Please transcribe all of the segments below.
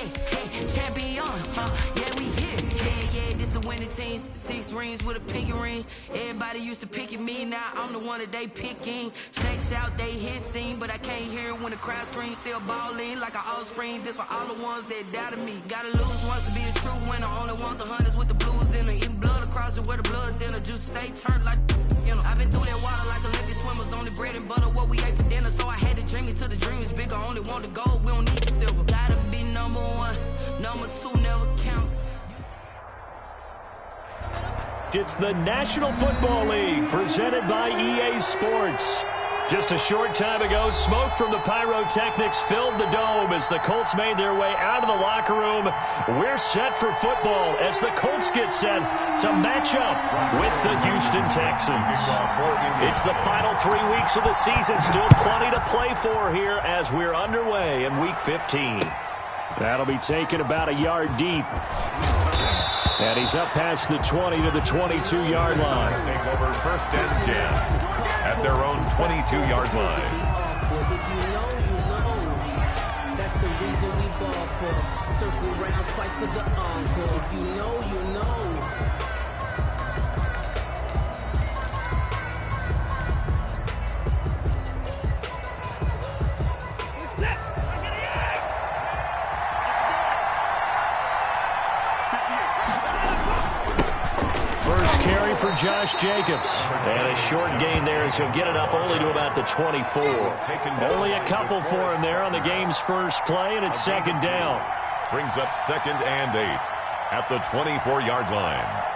hey, hey, champion, yeah, we here. Yeah, this the winning teams. 6 rings with a pinky ring. Everybody used to pick at me, now I'm the one that they picking. Snakes out, they hit scene, but I can't hear it when the crowd screams. Still balling like an offspring. This for all the ones that doubted me. Gotta lose once to be a true winner. Only want the hunters with the blues in it. Eating blood across it where the blood dinner. Juice stay turned like, you know. I've been through that water like Olympic swimmers. Only bread and butter, what we ate for dinner. So I had to dream it till the dream is bigger. Only want the gold, we don't need the silver. Gotta be number 1, number 2 never count. It's the National Football League presented by EA Sports. Just a short time ago, smoke from the pyrotechnics filled the dome as the Colts made their way out of the locker room. We're set for football as the Colts get set to match up with the Houston Texans. It's the final 3 weeks of the season, still plenty to play for here as we're underway in Week 15. That'll be taken about a yard deep. And he's up past the 20 to the 22-yard line. Take over 1st and 10 at their own 22-yard line. If you know, you know. That's the reason we ball for. Circle round twice for the encore. If you know, you know. First carry for Josh Jacobs. And a short gain there as he'll get it up only to about the 24. Only a couple for him there on the game's first play, and it's 2nd down. Brings up 2nd and 8 at the 24-yard line.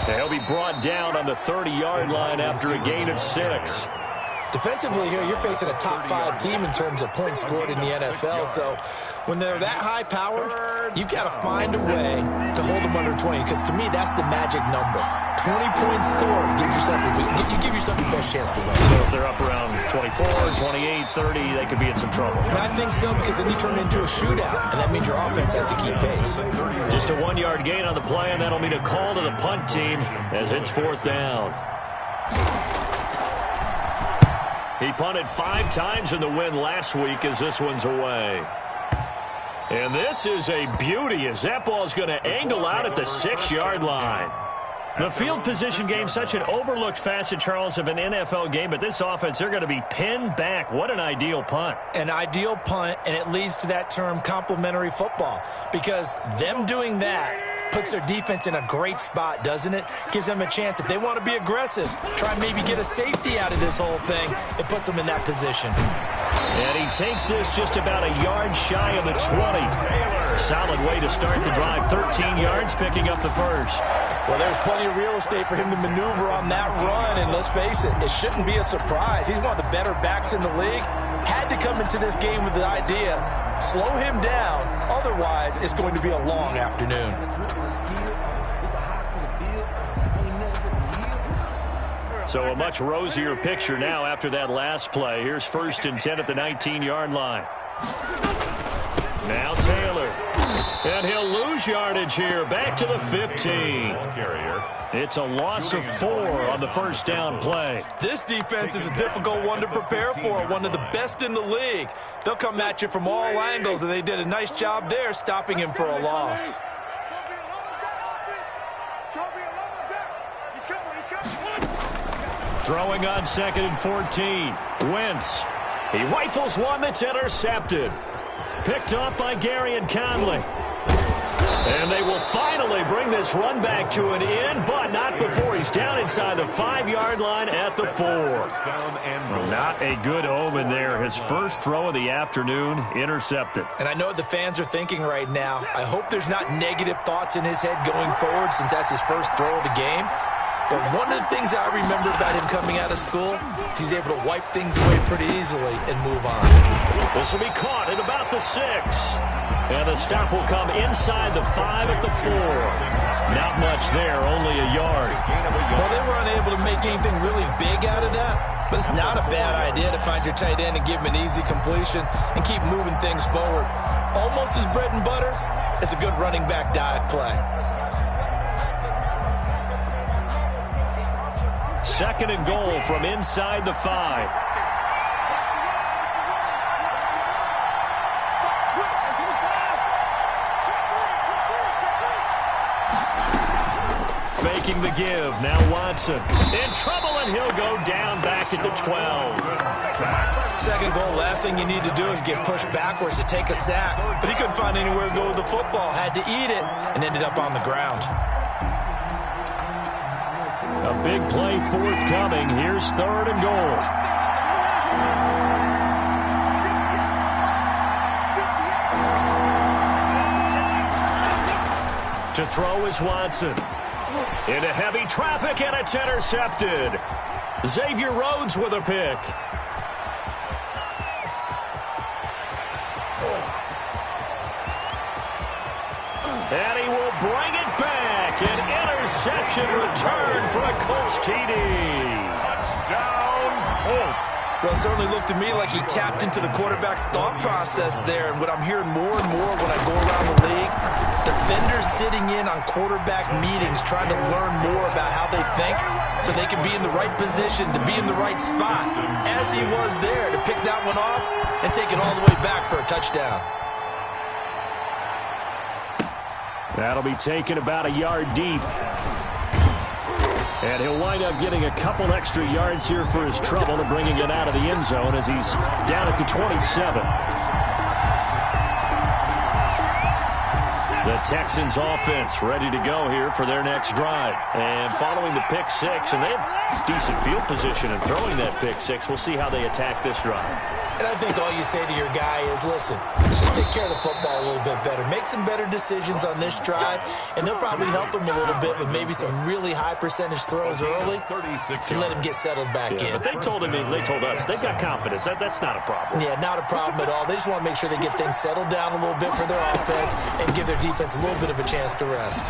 They'll be brought down on the 30-yard line after a gain of 6. Defensively here, you're facing a top 5 team in terms of points scored in the NFL. So when they're that high-powered, you've got to find a way to hold them under 20. Because to me, that's the magic number. 20 points scored gives yourself you give yourself the best chance to win. So if they're up around 24, 28, 30, they could be in some trouble. I think so, because then you turn it into a shootout, and that means your offense has to keep pace. Just a 1-yard gain on the play, and that'll mean a call to the punt team as it's 4th down. He punted 5 times in the win last week as this one's away. And this is a beauty as that ball's going to angle out at the 6-yard line. The field position game, such an overlooked facet, Charles, of an NFL game, but this offense, they're going to be pinned back. What an ideal punt. An ideal punt, and it leads to that term complementary football, because them doing that puts their defense in a great spot, doesn't it? Gives them a chance. If they want to be aggressive, try and maybe get a safety out of this whole thing, it puts them in that position. And he takes this just about a yard shy of the 20. Solid way to start the drive. 13 yards, picking up the first. Well, there's plenty of real estate for him to maneuver on that run, and let's face it, it shouldn't be a surprise. He's one of the better backs in the league. Had to come into this game with the idea, slow him down, otherwise it's going to be a long afternoon. So a much rosier picture now after that last play. Here's 1st and 10 at the 19-yard line. Now Taylor. And he'll lose yardage here. Back to the 15. It's a loss of 4 on the 1st down play. This defense is a difficult one to prepare for, one of the best in the league. They'll come at you from all angles, and they did a nice job there stopping him for a loss. Throwing on 2nd and 14. Wentz. He rifles one that's intercepted. Picked off by Gary and Conley. And they will finally bring this run back to an end, but not before he's down inside the 5-yard line at the 4. Not a good omen there. His first throw of the afternoon intercepted. And I know what the fans are thinking right now. I hope there's not negative thoughts in his head going forward since that's his first throw of the game. But one of the things I remember about him coming out of school is he's able to wipe things away pretty easily and move on. This will be caught at about the 6. And the stop will come inside the 5 at the 4. Not much there, only a yard. Well, they were unable to make anything really big out of that, but it's not a bad idea to find your tight end and give him an easy completion and keep moving things forward. Almost as bread and butter as a good running back dive play. Second and goal from inside the 5. Faking the give. Now Watson in trouble, and he'll go down back at the 12. Second goal, last thing you need to do is get pushed backwards to take a sack. But he couldn't find anywhere to go with the football. Had to eat it and ended up on the ground. A big play forthcoming. Here's third and goal. To throw is Watson. Into heavy traffic, and it's intercepted. Xavier Rhodes with a pick. And he will bring it back. An interception return for a Colts TD. Touchdown, Colts. Well, it certainly looked to me like he tapped into the quarterback's thought process there. And what I'm hearing more and more when I go around the league, defenders sitting in on quarterback meetings trying to learn more about how they think so they can be in the right position to be in the right spot, as he was there to pick that one off and take it all the way back for a touchdown. That'll be taken about a yard deep. And he'll wind up getting a couple extra yards here for his trouble and bringing it out of the end zone as he's down at the 27. The Texans offense ready to go here for their next drive. And following the pick six, and they have decent field position in throwing that pick six. We'll see how they attack this drive. And I think all you say to your guy is, listen, let's just take care of the football a little bit better. Make some better decisions on this drive, and they'll probably help him a little bit with maybe some really high percentage throws early to let him get settled back in. But they told us they've got confidence. That's not a problem. Yeah, not a problem at all. They just want to make sure they get things settled down a little bit for their offense and give their defense a little bit of a chance to rest.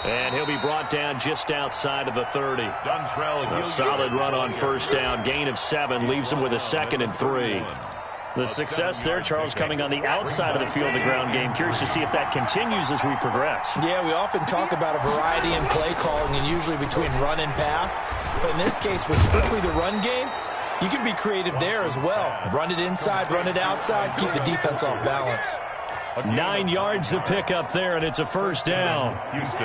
And he'll be brought down just outside of the 30. A solid run on first down. Gain of 7 leaves him with a 2nd and 3. The success there, Charles, coming on the outside of the field, the ground game. Curious to see if that continues as we progress. Yeah, we often talk about a variety in play calling and usually between run and pass. But in this case, with strictly the run game, you can be creative there as well. Run it inside, run it outside, keep the defense off balance. 9 yards to pick up there, and it's a first down. Houston.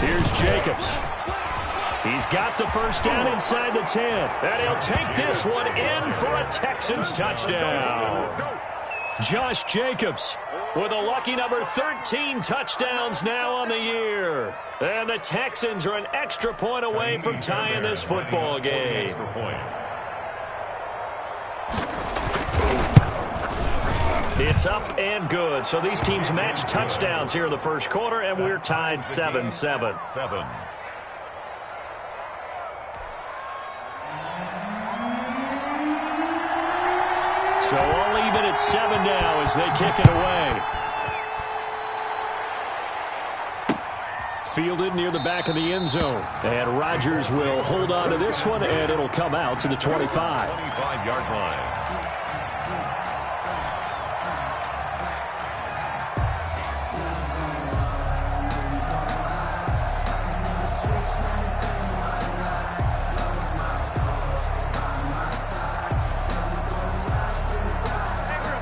Here's Jacobs. He's got the first down inside the 10. And he'll take this one in for a Texans touchdown. Josh Jacobs with a lucky number 13 touchdowns now on the year. And the Texans are an extra point away from tying this football game. It's up and good. So these teams match touchdowns here in the first quarter, and we're tied 7-7. So all even at 7 now as they kick it away. Fielded near the back of the end zone. And Rodgers will hold on to this one, and it'll come out to the 25. 25-yard line.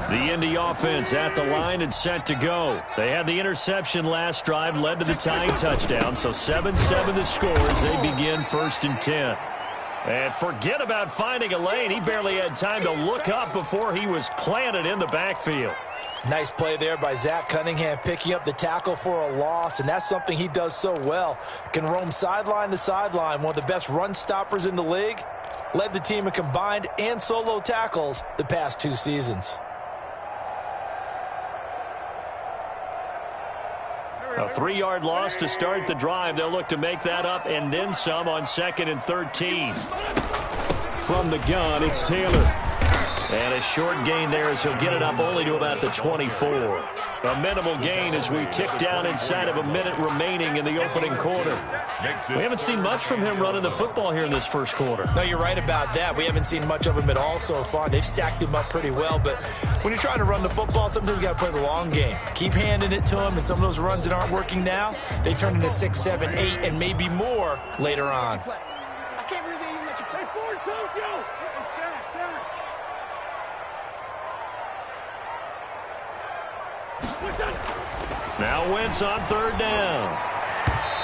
The Indy offense at the line and set to go. They had the interception last drive, led to the tying touchdown. So 7-7 the score as they begin 1st and 10. And forget about finding a lane. He barely had time to look up before he was planted in the backfield. Nice play there by Zach Cunningham, picking up the tackle for a loss, and that's something he does so well. Can roam sideline to sideline, one of the best run stoppers in the league. Led the team in combined and solo tackles the past 2 seasons. A 3-yard loss to start the drive. They'll look to make that up and then some on 2nd and 13. From the gun, it's Taylor. And a short gain there as he'll get it up only to about the 24. A minimal gain as we tick down inside of a minute remaining in the opening quarter. We haven't seen much from him running the football here in this first quarter. No, you're right about that. We haven't seen much of him at all so far. They've stacked him up pretty well, but when you're trying to run the football, sometimes you got to play the long game. Keep handing it to him, and some of those runs that aren't working now, they turn into 6, 7, 8, and maybe more later on. I can't believe they even let you play forward, Tokyo! Now Wentz on third down.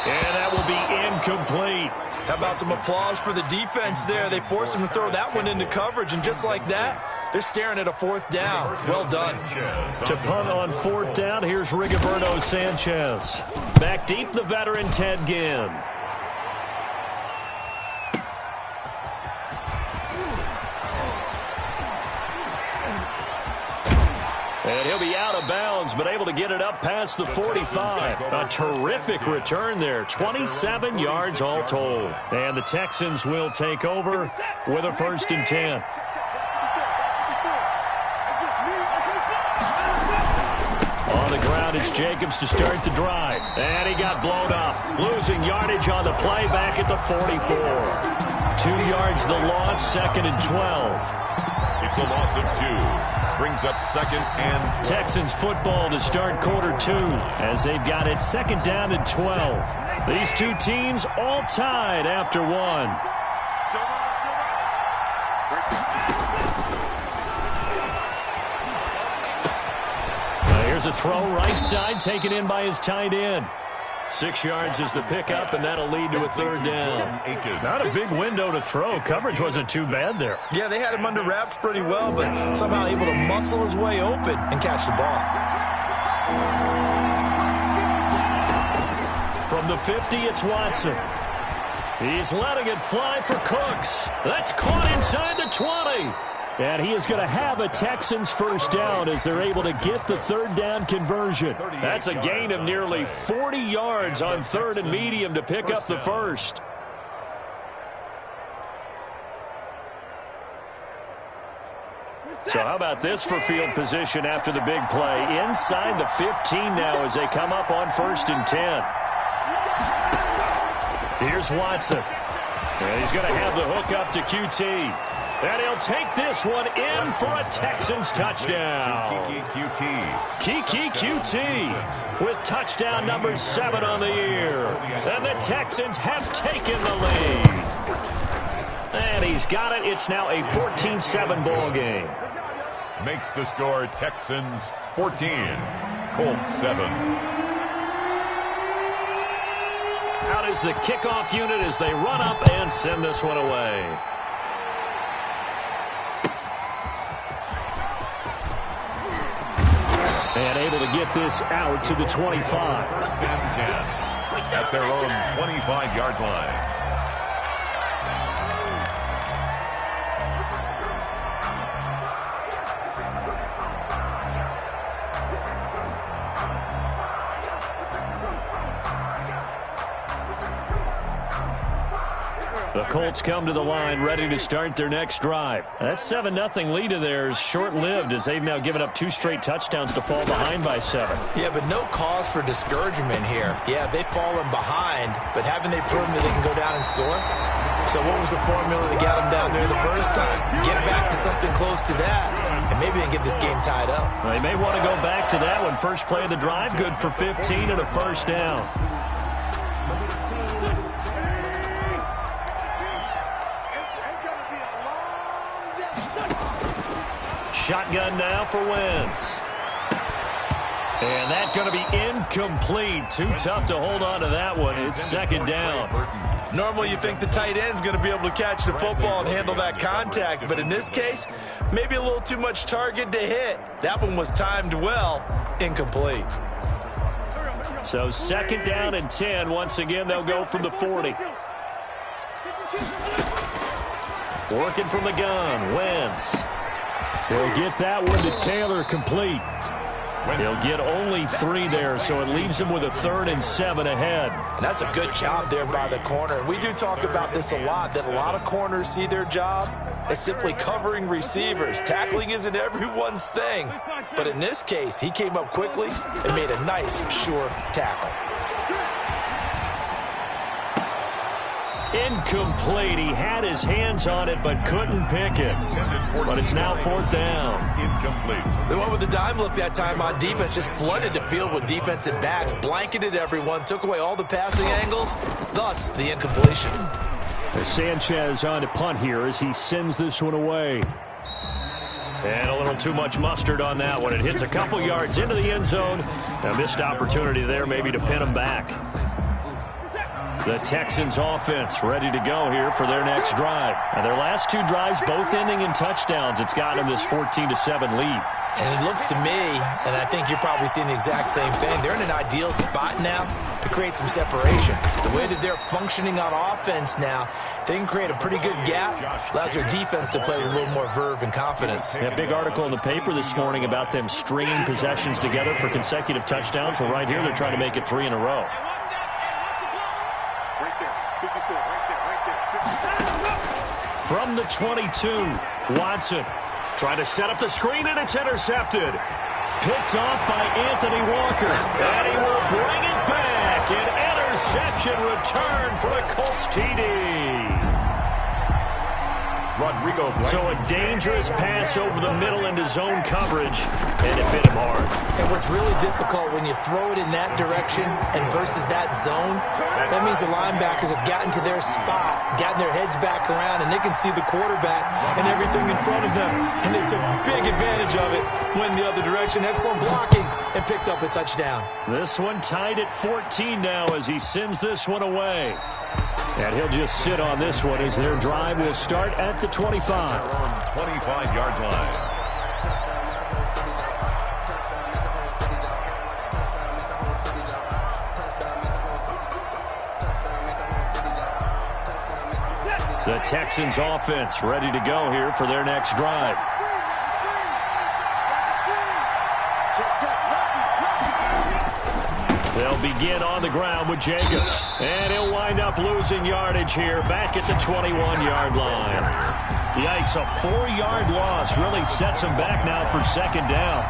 And that will be incomplete. How about some applause for the defense there? They forced him to throw that one into coverage, and just like that, they're staring at a fourth down. Well done. To punt on fourth down, here's Rigoberto Sanchez. Back deep, the veteran Ted Ginn. And he'll be out of bounds, but able to get it up past the 45. A terrific return there. 27 yards all told. And the Texans will take over with a 1st and 10. On the ground, it's Jacobs to start the drive. And he got blown up. Losing yardage on the play back at the 44. 2 yards the loss, 2nd and 12. It's a loss of 2. Brings up 2nd and 12. Texans football to start quarter 2 as they've got it 2nd down and 12. These two teams all tied after 1. Here's a throw right side taken in by his tight end. 6 yards is the pickup, and that'll lead to a 3rd down. Not a big window to throw. Coverage wasn't too bad there. Yeah, they had him under wraps pretty well, but somehow able to muscle his way open and catch the ball. From the 50, it's Watson. He's letting it fly for Cooks. That's caught inside the 20. And he is going to have a Texans 1st down as they're able to get the 3rd down conversion. That's a gain of nearly 40 yards on 3rd and medium to pick up the 1st. So how about this for field position after the big play? Inside the 15 now as they come up on 1st and 10. Here's Watson. And he's going to have the hook up to QT. And he'll take this one in for a Texans touchdown. Kiki QT with touchdown number 7 on the year. And the Texans have taken the lead. And he's got it. It's now a 14-7 ball game. Makes the score Texans 14, Colts 7. Out is the kickoff unit as they run up and send this one away. And able to get this out to the 25. 1st and 10 at their own 25-yard line. The Colts come to the line ready to start their next drive. That 7-0 lead of theirs short-lived as they've now given up 2 straight touchdowns to fall behind by 7. Yeah, but no cause for discouragement here. Yeah, they've fallen behind, but haven't they proven that they can go down and score? So what was the formula that got them down there the first time? Get back to something close to that, and maybe they can get this game tied up. Well, they may want to go back to that one. First play of the drive, good for 15 and a 1st down. Shotgun now for Wentz. And that's going to be incomplete. Too tough to hold on to that one. It's 2nd down. Normally you think the tight end's going to be able to catch the football and handle that contact, but in this case, maybe a little too much target to hit. That one was timed well. Incomplete. So 2nd down and 10. Once again, they'll go from the 40. Working from the gun, Wentz. They'll get that one to Taylor complete. He'll get only 3 there, so it leaves him with a 3rd and 7 ahead. And that's a good job there by the corner. We do talk about this a lot, that a lot of corners see their job as simply covering receivers. Tackling isn't everyone's thing. But in this case, he came up quickly and made a nice, sure tackle. Incomplete. He had his hands on it but couldn't pick it. But it's now 4th down. Incomplete. They went with the dime look that time on defense, just flooded the field with defensive backs, blanketed everyone, took away all the passing angles, thus the incompletion. Sanchez on to punt here as he sends this one away. And a little too much mustard on that one. It hits a couple yards into the end zone. A missed opportunity there maybe to pin him back. The Texans offense ready to go here for their next drive. And their last 2 drives both ending in touchdowns. It's gotten them this 14-7 lead. And it looks to me, and I think you're probably seeing the exact same thing, they're in an ideal spot now to create some separation. The way that they're functioning on offense now, they can create a pretty good gap, allows their defense to play with a little more verve and confidence. A big article in the paper this morning about them stringing possessions together for consecutive touchdowns. Well, right here, they're trying to make it 3 in a row. From the 22, Watson trying to set up the screen, and it's intercepted. Picked off by Anthony Walker. And he will bring it back. An interception return for a Colts TD. Rodrigo. So a dangerous pass over the middle into zone coverage, and it bit him hard. And what's really difficult when you throw it in that direction and versus that zone, that means the linebackers have gotten to their spot, gotten their heads back around, and they can see the quarterback and everything in front of them. And they took big advantage of it, went the other direction, excellent blocking, and picked up a touchdown. This one tied at 14 now as he sends this one away. And he'll just sit on this one as their drive will start at the 25. 25-yard line. The Texans offense ready to go here for their next drive. They'll begin on the ground with Jacobs. And he'll wind up losing yardage here back at the 21-yard line. Yikes, a 4-yard loss really sets him back now for 2nd down.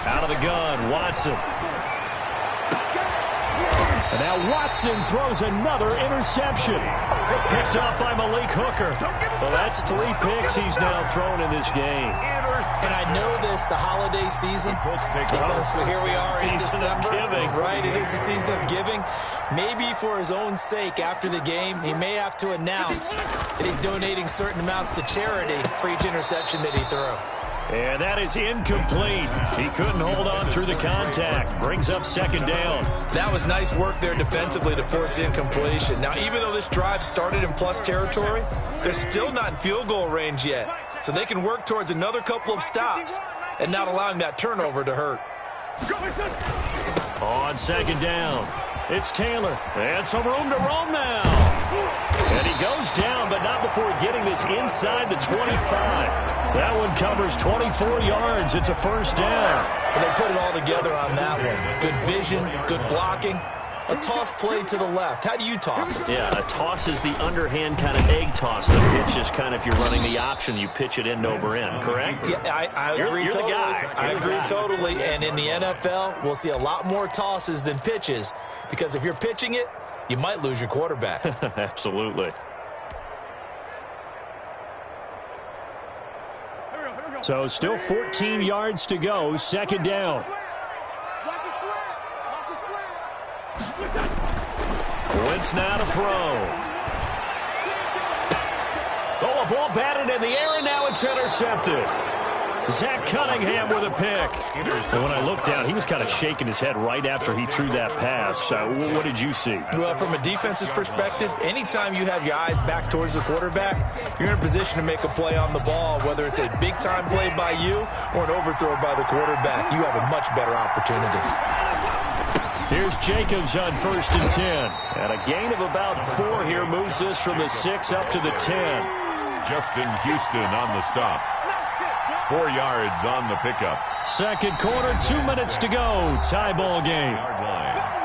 Out of the gun, Watson. And now Watson throws another interception. Picked up by Malik Hooker. Well, that's 3 picks he's now thrown in this game. And I know this, the holiday season, because here we are in December. Right, it is the season of giving. Maybe for his own sake, after the game, he may have to announce that he's donating certain amounts to charity for each interception that he threw. And that is incomplete. He couldn't hold on through the contact. Brings up 2nd down. That was nice work there defensively to force the incompletion. Now, even though this drive started in plus territory, they're still not in field goal range yet. So they can work towards another couple of stops and not allowing that turnover to hurt. On 2nd down, it's Taylor. And some room to roam now. And he goes down, but not before getting this inside the 25. That one covers 24 yards. It's a 1st down. And they put it all together on that one. Good vision, good blocking. A toss play to the left. How do you toss it? Yeah, a toss is the underhand kind of egg toss. The pitch is kind of, if you're running the option, you pitch it end over end, correct? Yeah, I agree you're totally. The guy. I agree totally. And in the NFL, we'll see a lot more tosses than pitches, because if you're pitching it, you might lose your quarterback. Absolutely. So still 14 yards to go, 2nd down. Wentz now to throw. Oh, a ball batted in the air, and now it's intercepted. Zach Cunningham with a pick. And when I looked down, he was kind of shaking his head right after he threw that pass. What did you see? Well, from a defense's perspective, anytime you have your eyes back towards the quarterback, you're in a position to make a play on the ball, whether it's a big-time play by you or an overthrow by the quarterback. You have a much better opportunity. Here's Jacobs on 1st and 10. And a gain of about 4 here moves this from the 6 up to the 10. Justin Houston on the stop. 4 yards on the pickup. Second quarter, 2 minutes to go. Tie ball game. Yard line.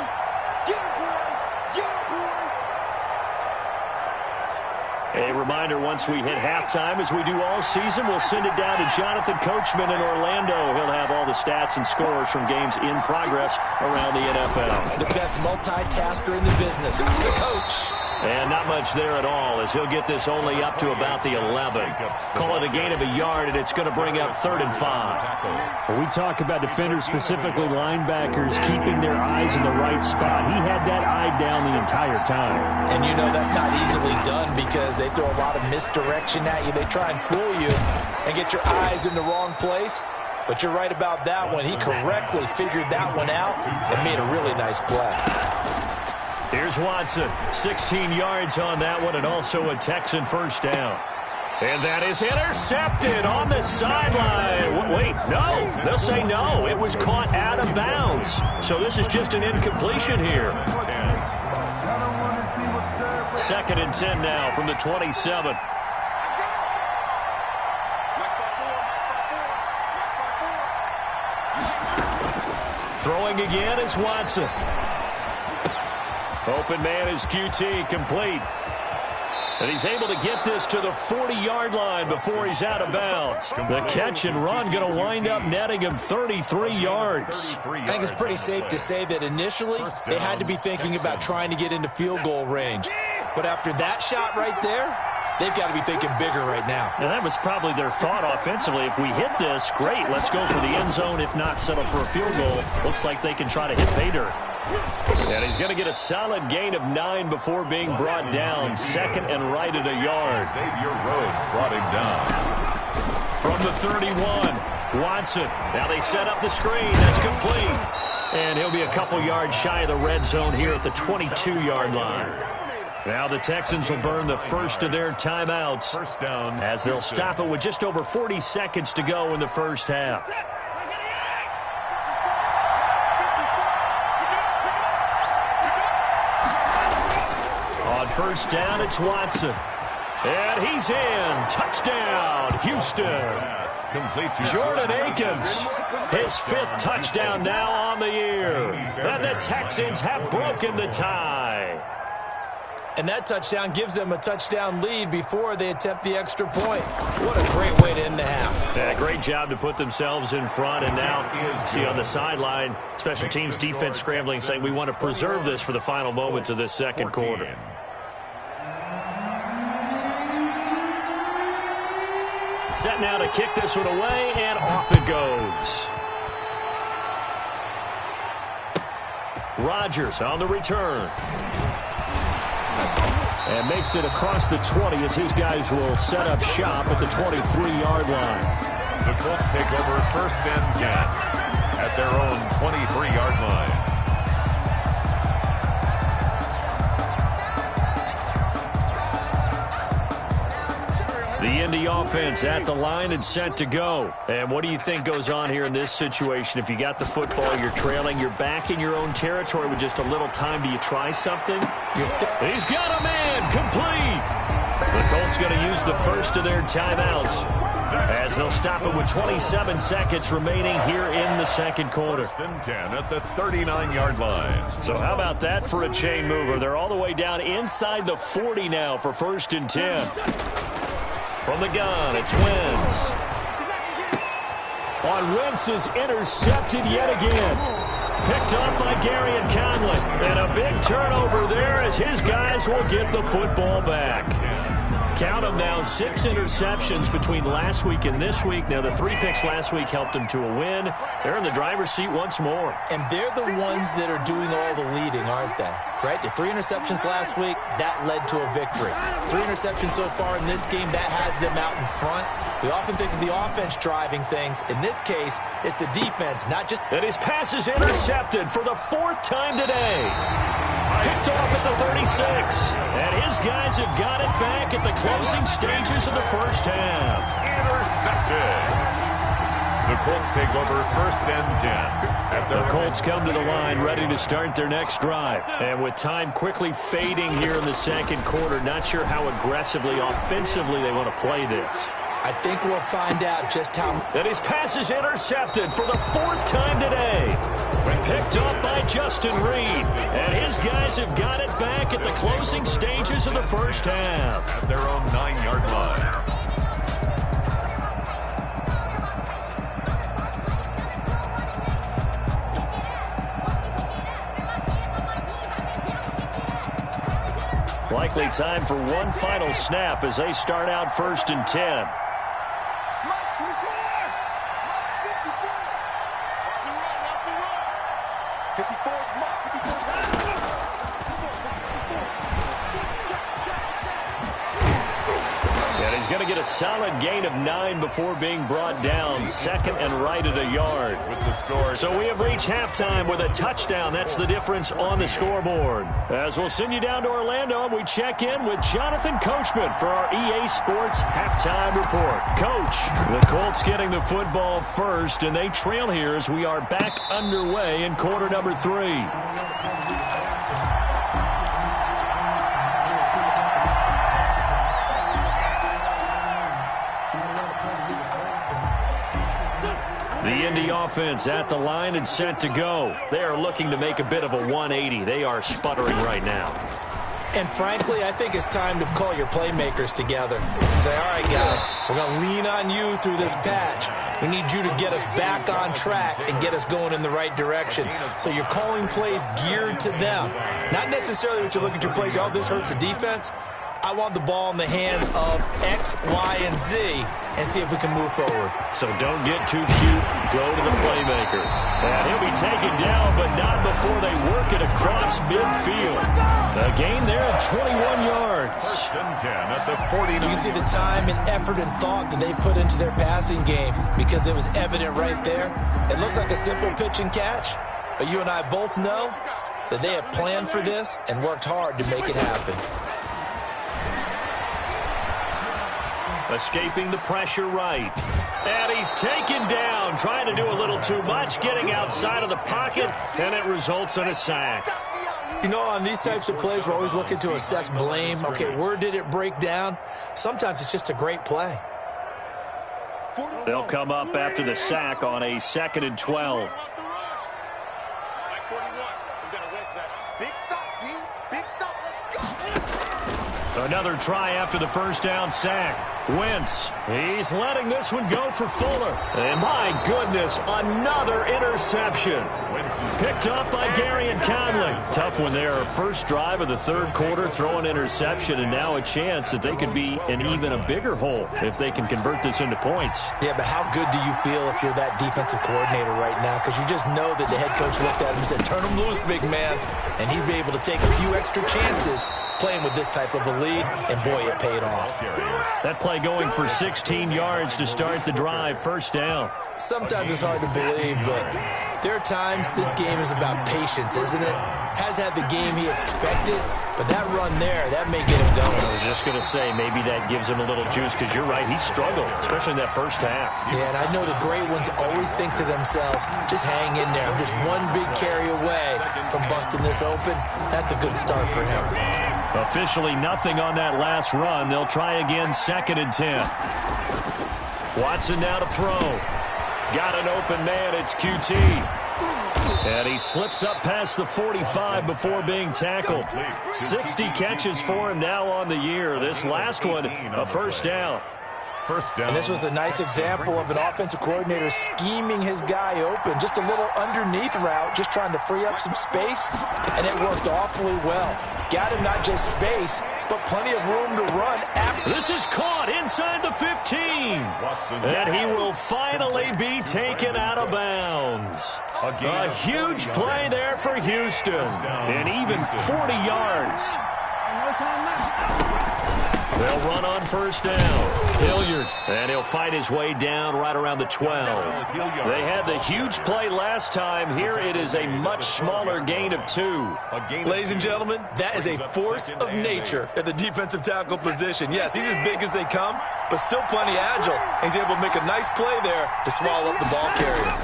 A reminder, once we hit halftime, as we do all season, we'll send it down to Jonathan Coachman in Orlando. He'll have all the stats and scores from games in progress around the NFL. The best multitasker in the business, the coach. And not much there at all, as he'll get this only up to about the 11. Call it a gain of a yard, and it's going to bring up 3rd and 5. When we talk about defenders, specifically linebackers, keeping their eyes in the right spot, he had that eye down the entire time. And you know that's not easily done because they throw a lot of misdirection at you. They try and fool you and get your eyes in the wrong place. But you're right about that one. He correctly figured that one out and made a really nice play. Here's Watson, 16 yards on that one, and also a Texan first down. And that is intercepted on the sideline. Wait, no. They'll say no. It was caught out of bounds. So this is just an incompletion here. 2nd and 10 now from the 27. Throwing again is Watson. Open man is QT, complete. And he's able to get this to the 40-yard line before he's out of bounds. The catch and run going to wind up netting him 33 yards. I think it's pretty safe to say that initially they had to be thinking about trying to get into field goal range. But after that shot right there, they've got to be thinking bigger right now. And that was probably their thought offensively. If we hit this, great, let's go for the end zone. If not, settle for a field goal. Looks like they can try to hit pay dirt. And he's going to get a solid gain of 9 before being brought down. 2nd and right at a yard. Xavier Rhodes brought him down. From the 31, Watson. Now they set up the screen. That's complete. And he'll be a couple yards shy of the red zone here at the 22-yard line. Now the Texans will burn the first of their timeouts First down, as they'll stop it with just over 40 seconds to go in the first half. On first down, it's Watson. And he's in. Touchdown, Houston. complete to Jordan Akins, his 5th touchdown now on the year. And the Texans have broken the tie. And that touchdown gives them a touchdown lead before they attempt the extra point. What a great way to end the half. Yeah, great job to put themselves in front. And now, see on the sideline, special teams defense scrambling, saying we want to preserve this for the final moments of this second quarter. Set now to kick this one away, and off it goes. Rodgers on the return. And makes it across the 20 as his guys will set up shop at the 23-yard line. The Colts take over 1st and 10 at their own 23-yard line. The Indy offense at the line and set to go. And what do you think goes on here in this situation? If you got the football, you're trailing, you're back in your own territory with just a little time. Do you try something? He's got a man, complete. The Colts going to use the first of their timeouts as they'll stop it with 27 seconds remaining here in the second quarter. 1st and 10 at the 39-yard line. So how about that for a chain mover? They're all the way down inside the 40 now for 1st and 10. From the gun, it's Wentz. On Wentz is intercepted yet again. Picked up by Gary and Conley. And a big turnover there as his guys will get the football back. Count them now, 6 interceptions between last week and this week. Now, the 3 picks last week helped them to a win. They're in the driver's seat once more. And they're the ones that are doing all the leading, aren't they? Right? The 3 interceptions last week, that led to a victory. 3 interceptions so far in this game, that has them out in front. We often think of the offense driving things. In this case, it's the defense, not just... And his pass is intercepted for the 4th time today. Picked off at the 36. And his guys have got it back at the closing stages of the first half. Intercepted. The Colts take over 1st and 10. The Colts come to the line ready to start their next drive. And with time quickly fading here in the second quarter, not sure how aggressively, offensively they want to play this. I think we'll find out just how... And his pass is intercepted for the 4th time today. Picked up by Justin Reed. And his guys have got it back at the closing stages of the first half. At their own 9-yard line. Likely time for one final snap as they start out 1st and 10. And he's going to get a solid gain of 9 before being brought down. 2nd and right at a yard. With the score. So we have reached halftime with a touchdown. That's the difference on the scoreboard. As we'll send you down to Orlando, and we check in with Jonathan Coachman for our EA Sports halftime report. Coach, the Colts getting the football first, and they trail here as we are back underway in quarter number 3. The Indy offense at the line and set to go. They are looking to make a bit of a 180. They are sputtering right now. And frankly, I think it's time to call your playmakers together and say, all right, guys, we're going to lean on you through this patch. We need you to get us back on track and get us going in the right direction. So you're calling plays geared to them. Not necessarily what you look at your plays, oh, this hurts the defense. I want the ball in the hands of X, Y, and Z and see if we can move forward. So don't get too cute. Go to the playmakers. And he'll be taken down, but not before they work it across midfield. A gain there of 21 yards. 1st and 10 at the 49. You can see the time and effort and thought that they put into their passing game because it was evident right there. It looks like a simple pitch and catch, but you and I both know that they have planned for this and worked hard to make it happen. Escaping the pressure right. And he's taken down, trying to do a little too much, getting outside of the pocket, and it results in a sack. You know, on these types of plays, we're always looking to assess blame. Okay, where did it break down? Sometimes it's just a great play. They'll come up after the sack on a 2nd and 12. Another try after the first down sack. Wentz, he's letting this one go for Fuller. And my goodness, another interception. Picked up by Gary and Conley. Tough one there. First drive of the 3rd quarter, throw an interception, and now a chance that they could be in even a bigger hole if they can convert this into points. Yeah, but how good do you feel if you're that defensive coordinator right now? Because you just know that the head coach looked at him and said, turn him loose, big man. And he'd be able to take a few extra chances playing with this type of a lead, and boy, it paid off. That play going for 16 yards to start the drive, 1st down. Sometimes it's hard to believe, but there are times this game is about patience, isn't it? Has had the game he expected, but that run there, that may get him going. I was just going to say, maybe that gives him a little juice, because you're right, he struggled, especially in that first half. Yeah, and I know the great ones always think to themselves, just hang in there. I'm just one big carry away from busting this open. That's a good start for him. Officially nothing on that last run. They'll try again, 2nd and 10. Watson now to throw. Got an open man, it's QT. And he slips up past the 45 before being tackled. 60 catches for him now on the year. This last one, a 1st down. And this was a nice example of an offensive coordinator scheming his guy open. Just a little underneath route, just trying to free up some space, and it worked awfully well. Got him not just space, but plenty of room to run. This is caught inside the 15. And he will finally be taken out of bounds. A huge play there for Houston. And even 40 yards. They'll run on first down. Hilliard. And he'll fight his way down right around the 12. They had the huge play last time. Here it is a much smaller gain of 2. Ladies and gentlemen, that is a force of nature at the defensive tackle position. Yes, he's as big as they come, but still plenty agile. He's able to make a nice play there to swallow up the ball carrier.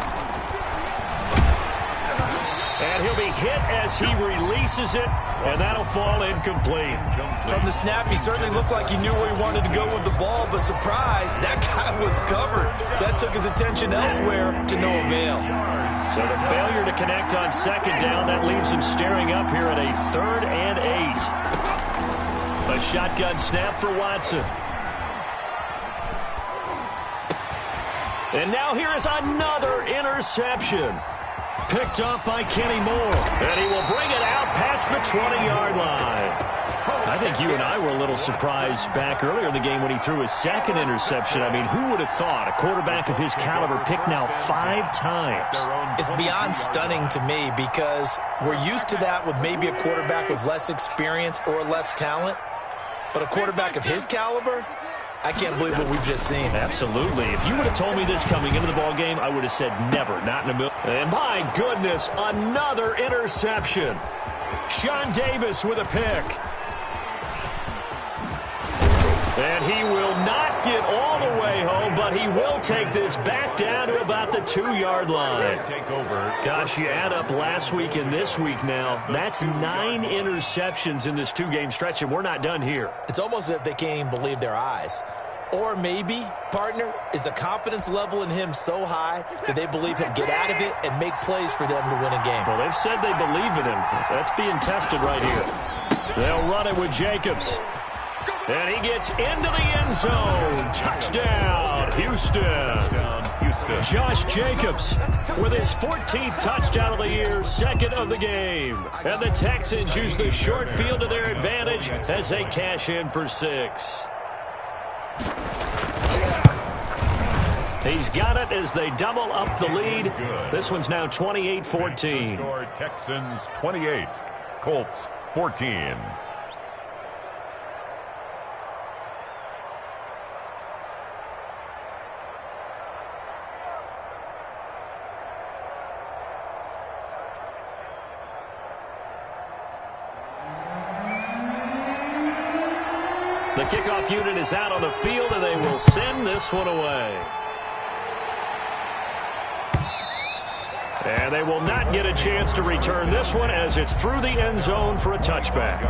And he'll be hit as he releases it, and that'll fall incomplete. From the snap, he certainly looked like he knew where he wanted to go with the ball, but surprise, that guy was covered. So that took his attention elsewhere to no avail. So the failure to connect on second down, that leaves him staring up here at a 3rd and 8. A shotgun snap for Watson. And now here is another interception. Picked off by Kenny Moore. And he will bring it out past the 20-yard line. I think you and I were a little surprised back earlier in the game when he threw his second interception. I mean, who would have thought a quarterback of his caliber picked now 5 times? It's beyond stunning to me because we're used to that with maybe a quarterback with less experience or less talent. But a quarterback of his caliber, I can't believe what we've just seen. Absolutely. If you would have told me this coming into the ballgame, I would have said never, not in a million. And my goodness, another interception. Sean Davis with a pick. And he will not get all the way home, but he will take this back down to about the 2-yard line. Gosh, you add up last week and this week now, that's 9 interceptions in this 2-game stretch, and we're not done here. It's almost as if they can't even believe their eyes. Or maybe, partner, is the confidence level in him so high that they believe he'll get out of it and make plays for them to win a game. Well, they've said they believe in him. That's being tested right here. They'll run it with Jacobs. And he gets into the end zone. Touchdown, Houston. Josh Jacobs with his 14th touchdown of the year, 2nd of the game. And the Texans use the short field to their advantage as they cash in for 6. He's got it as they double up the lead. This one's now 28-14. Texans 28, Colts 14. The kickoff unit is out on the field, and they will send this one away. And they will not get a chance to return this one as it's through the end zone for a touchback.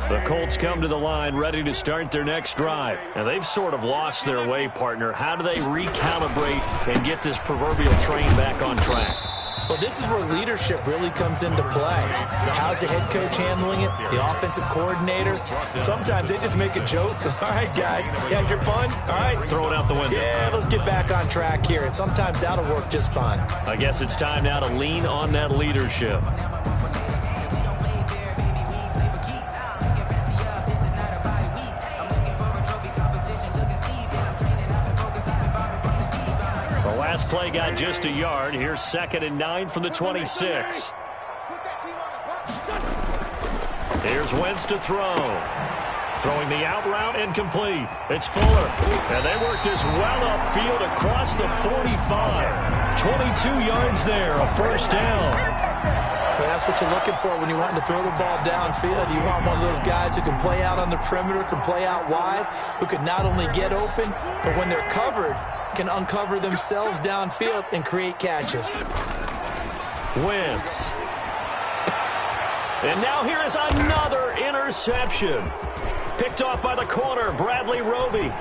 The Colts come to the line ready to start their next drive. And they've sort of lost their way, partner. How do they recalibrate and get this proverbial train back on track? Well, this is where leadership really comes into play. How's the head coach handling it? The offensive coordinator? Sometimes they just make a joke. All right, guys, you had your fun? All right. Throw it out the window. Yeah, let's get back on track here. And sometimes that'll work just fine. I guess it's time now to lean on that leadership. Last play got just a yard. Here's 2nd and 9 from the 26. Here's Wentz to throw. Throwing the out route incomplete. It's Fuller. And they work this well upfield across the 45. 22 yards there, a first down. But that's what you're looking for when you're wanting to throw the ball downfield. You want one of those guys who can play out on the perimeter, can play out wide, who can not only get open, but when they're covered, can uncover themselves downfield and create catches. Wentz. And now here is another interception. Picked off by the corner, Bradley Roby.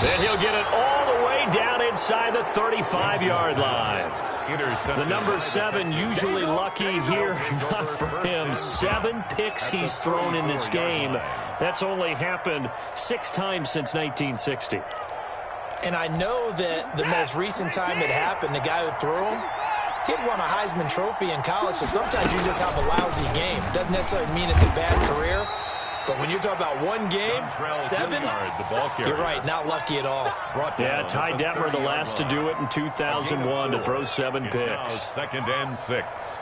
And he'll get it all the way down inside the 35-yard line. Intercepted. The number 7 usually lucky here. Not for him. 7 picks he's thrown in this game. That's only happened 6 times since 1960. And I know that the most recent time it happened, the guy who threw him, he'd won a Heisman Trophy in college, so sometimes you just have a lousy game. Doesn't necessarily mean it's a bad career, but when you're talking about one game, 7, you're right, not lucky at all. Yeah, Ty Detmer, the last to do it in 2001 to throw 7 picks. Second and 6.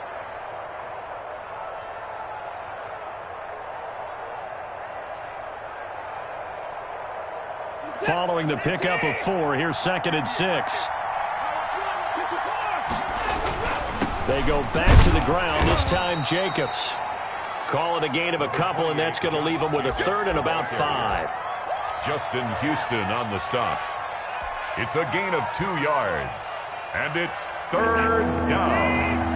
Following the pickup of 4, here's 2nd and 6. They go back to the ground, this time Jacobs. Call it a gain of a couple, and that's going to leave them with a 3rd and about 5. Justin Houston on the stop. It's a gain of 2 yards, and it's 3rd down.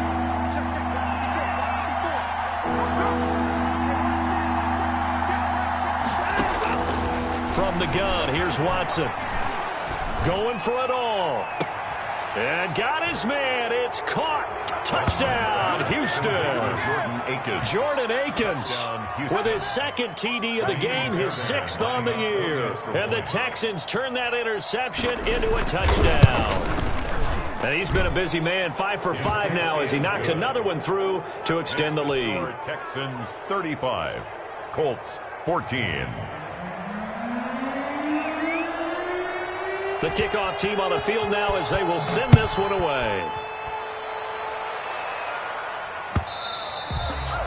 From the gun, here's Watson. Going for it all. And got his man. It's caught. Touchdown, Houston. Jordan Akins with his 2nd TD of the game, his 6th on the year. And the Texans turn that interception into a touchdown. And he's been a busy man, 5 for 5 now as he knocks another one through to extend the lead. Texans 35, Colts 14. The kickoff team on the field now as they will send this one away.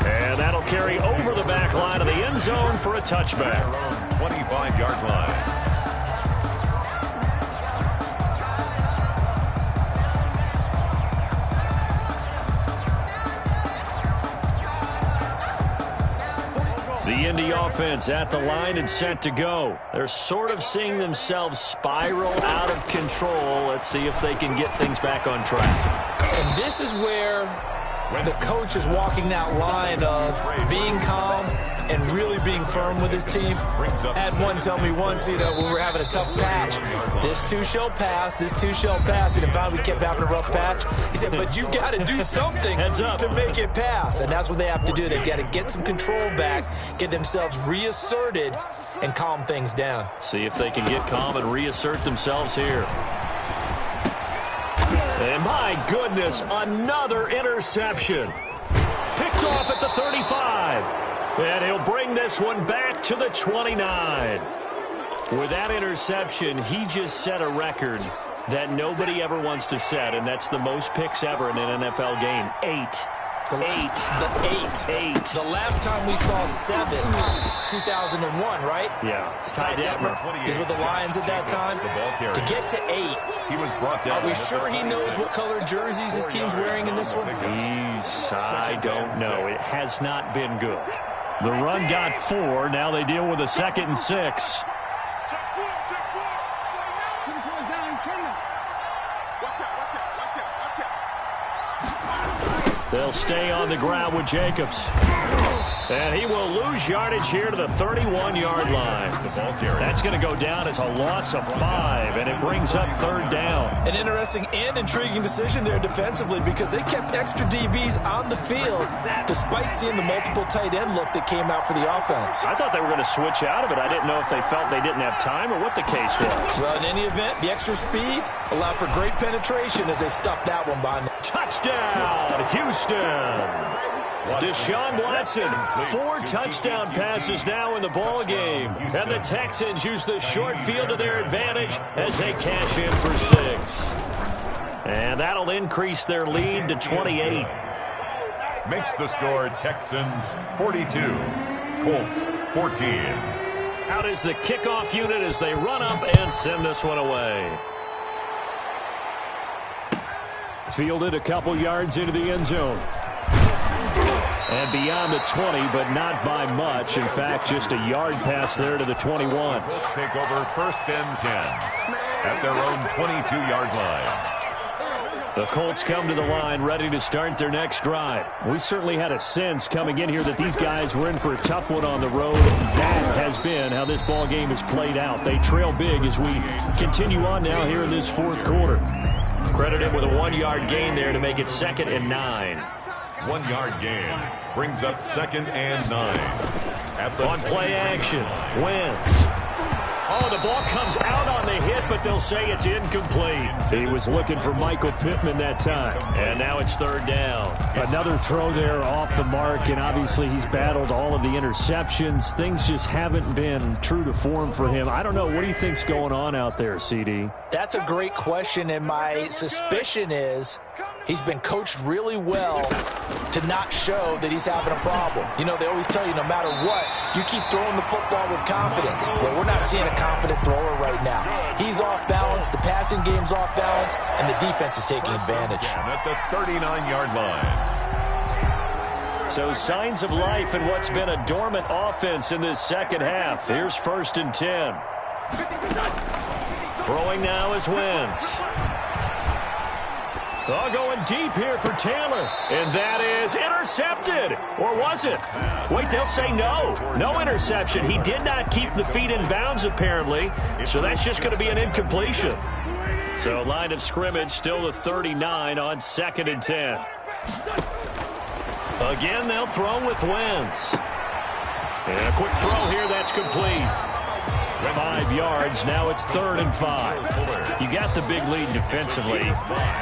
And that'll carry over the back line of the end zone for a touchback. 25-yard line. The Indy offense at the line and set to go. They're sort of seeing themselves spiral out of control. Let's see if they can get things back on track. And this is where the coach is walking that line of being calm and really being firm with his team. I had one tell me once, when we were having a tough patch, this too shall pass, this too shall pass. And finally we kept having a rough patch. He said, but you got to do something to make it pass. And that's what they have to do. They've got to get some control back, get themselves reasserted, and calm things down. See if they can get calm and reassert themselves here. And my goodness, another interception. Picked off at the 35. And he'll bring this one back to the 29. With that interception, he just set a record that nobody ever wants to set, and that's the most picks ever in an NFL game. 8. The last time we saw 7, 2001, right? Yeah. Ty Detmer. He's with the Lions at that time. To get to 8, he was brought down. Are we sure he knows what color jerseys his team's wearing in this one? I don't know. It has not been good. The run got 4. Now they deal with a 2nd and 6. They'll stay on the ground with Jacobs. And he will lose yardage here to the 31-yard line. That's going to go down as a loss of 5, and it brings up 3rd down. An interesting and intriguing decision there defensively because they kept extra DBs on the field despite seeing the multiple tight end look that came out for the offense. I thought they were going to switch out of it. I didn't know if they felt they didn't have time or what the case was. Well, in any event, the extra speed allowed for great penetration as they stuffed that one behind. Touchdown, Houston. Deshaun Watson, 4 touchdown passes now in the ball game. And the Texans use the short field to their advantage as they cash in for 6. And that'll increase their lead to 28. Makes the score Texans 42, Colts 14. Out is the kickoff unit as they run up and send this one away. Fielded a couple yards into the end zone. And beyond the 20, but not by much. In fact, just a yard pass there to the 21. Colts take over 1st and 10 at their own 22-yard line. The Colts come to the line ready to start their next drive. We certainly had a sense coming in here that these guys were in for a tough one on the road. That has been how this ball game has played out. They trail big as we continue on now here in this 4th quarter. Credit him with a 1-yard gain there to make it 2nd and 9. 1-yard gain brings up 2nd and 9. On play action, Wentz. Oh, the ball comes out on the hit, but they'll say it's incomplete. He was looking for Michael Pittman that time. And now it's 3rd down. Another throw there off the mark, and obviously he's battled all of the interceptions. Things just haven't been true to form for him. I don't know. What do you think's going on out there, CD? That's a great question, and my suspicion is he's been coached really well to not show that he's having a problem. You know, they always tell you no matter what, you keep throwing the football with confidence. Well, we're not seeing a confident thrower right now. He's off balance, the passing game's off balance, and the defense is taking advantage. At the 39-yard line. So signs of life in what's been a dormant offense in this second half. Here's 1st and 10. Throwing now is Wentz. Oh, going deep here for Taylor. And that is intercepted. Or was it? Wait, they'll say no. No interception. He did not keep the feet in bounds, apparently. So that's just going to be an incompletion. So line of scrimmage still the 39 on 2nd and 10. Again, they'll throw with Wentz. And a quick throw here. That's complete. 5 yards. Now it's 3rd and 5. You got the big lead defensively.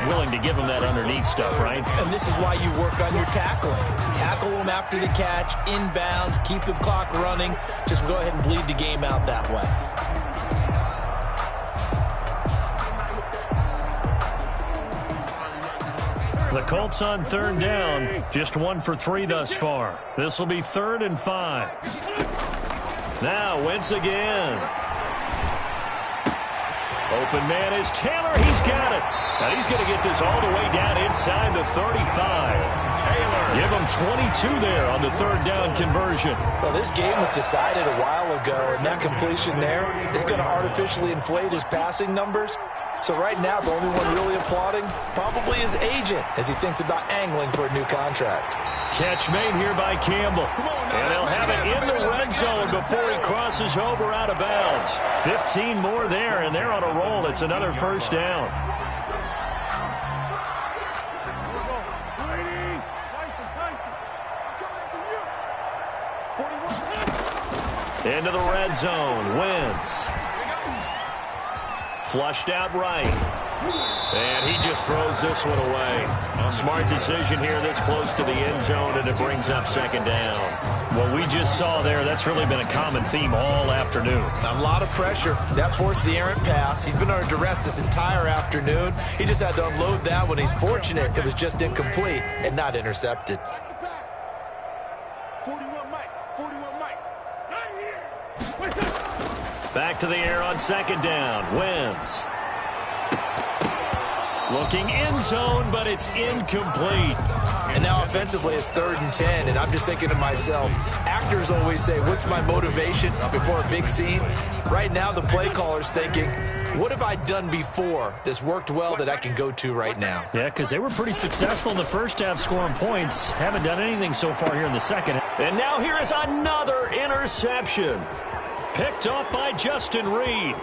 Willing to give them that underneath stuff, right? And this is why you work on your tackling. Tackle them after the catch, inbounds, keep the clock running. Just go ahead and bleed the game out that way. The Colts on 3rd down. Just 1 for 3 thus far. This will be 3rd and 5. Now, Wentz again. Open man is Taylor. He's got it. Now he's going to get this all the way down inside the 35. Taylor. Give him 22 there on the 3rd down conversion. Well, this game was decided a while ago, and that completion there is going to artificially inflate his passing numbers. So right now, the only one really applauding probably his agent as he thinks about angling for a new contract. Catch made here by Campbell. And they'll have it in the red zone before he crosses over out of bounds. 15 more there, and they're on a roll. It's another 1st down. Into the red zone. Wentz. Flushed out right. And he just throws this one away. Smart decision here this close to the end zone, and it brings up 2nd down. What we just saw there, that's really been a common theme all afternoon. A lot of pressure. That forced the errant pass. He's been under duress this entire afternoon. He just had to unload that one. He's fortunate it was just incomplete and not intercepted. 41 Mike. 41 Mike. Not here. Back to the air on 2nd down. Wentz. Looking end zone, but it's incomplete. And now offensively it's 3rd and 10, and I'm just thinking to myself, actors always say, what's my motivation before a big scene? Right now the play caller's thinking, what have I done before that's worked well that I can go to right now? Yeah, because they were pretty successful in the first half scoring points. Haven't done anything so far here in the second. And now here is another interception. Picked off by Justin Reed.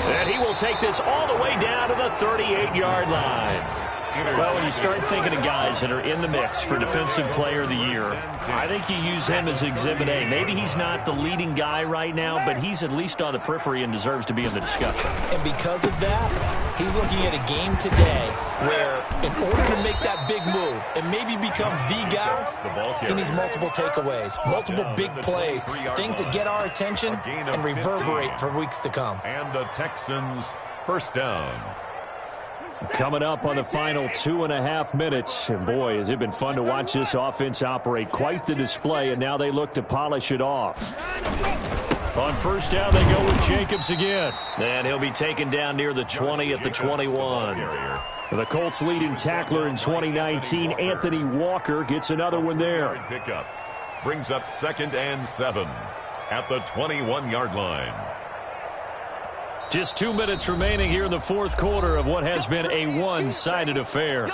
And he will take this all the way down to the 38-yard line. Well, when you start thinking of guys that are in the mix for Defensive Player of the Year, I think you use him as Exhibit A. Maybe he's not the leading guy right now, but he's at least on the periphery and deserves to be in the discussion. And because of that, he's looking at a game today where in order to make that big move and maybe become the guy, he needs multiple takeaways, multiple big plays, things that get our attention and reverberate for weeks to come. And the Texans 1st down. Coming up on the final 2.5 minutes. And boy, has it been fun to watch this offense operate. Quite the display, and now they look to polish it off. On 1st down, they go with Jacobs again. And he'll be taken down near the 20 at the 21. The Colts leading tackler in 2019, Anthony Walker, gets another one there. Pickup brings up 2nd and 7 at the 21-yard line. Just 2 minutes remaining here in the 4th quarter of what has been a one-sided affair.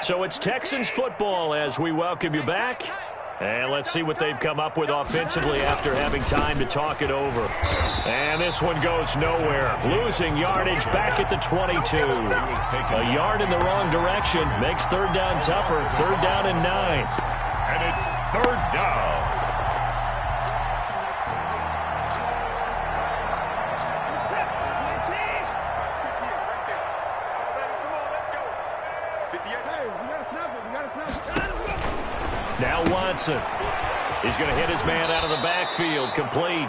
So it's Texans football as we welcome you back. And let's see what they've come up with offensively after having time to talk it over. And this one goes nowhere. Losing yardage back at the 22. A yard in the wrong direction makes third down tougher. Third down and 9. And it's third down. Now Watson. He's going to hit his man out of the backfield. Complete.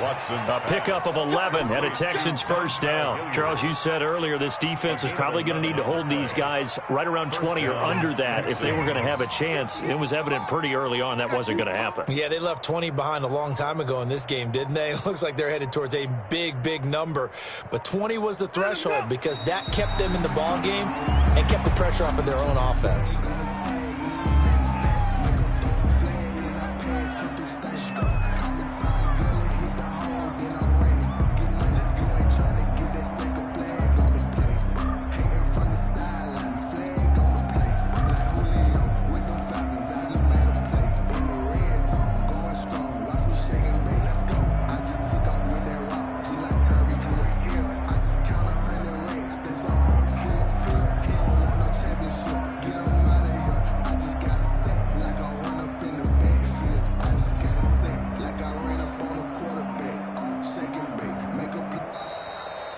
A pickup of 11 and a Texans first down. Charles, you said earlier this defense is probably going to need to hold these guys right around 20 or under that if they were going to have a chance. It was evident pretty early on that wasn't going to happen. Yeah, they left 20 behind a long time ago in this game, didn't they? It looks like they're headed towards a big, big number. But 20 was the threshold because that kept them in the ball game and kept the pressure off of their own offense.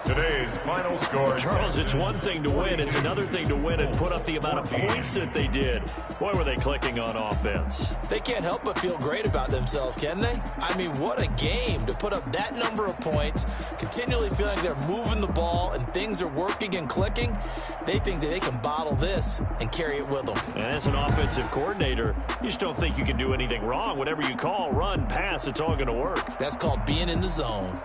Today's final score. Charles, it's one thing to win. It's another thing to win and put up the amount of points that they did. Boy, were they clicking on offense. They can't help but feel great about themselves, can they? I mean, what a game to put up that number of points, continually feeling like they're moving the ball and things are working and clicking. They think that they can bottle this and carry it with them. And as an offensive coordinator, you just don't think you can do anything wrong. Whatever you call, run, pass, it's all going to work. That's called being in the zone.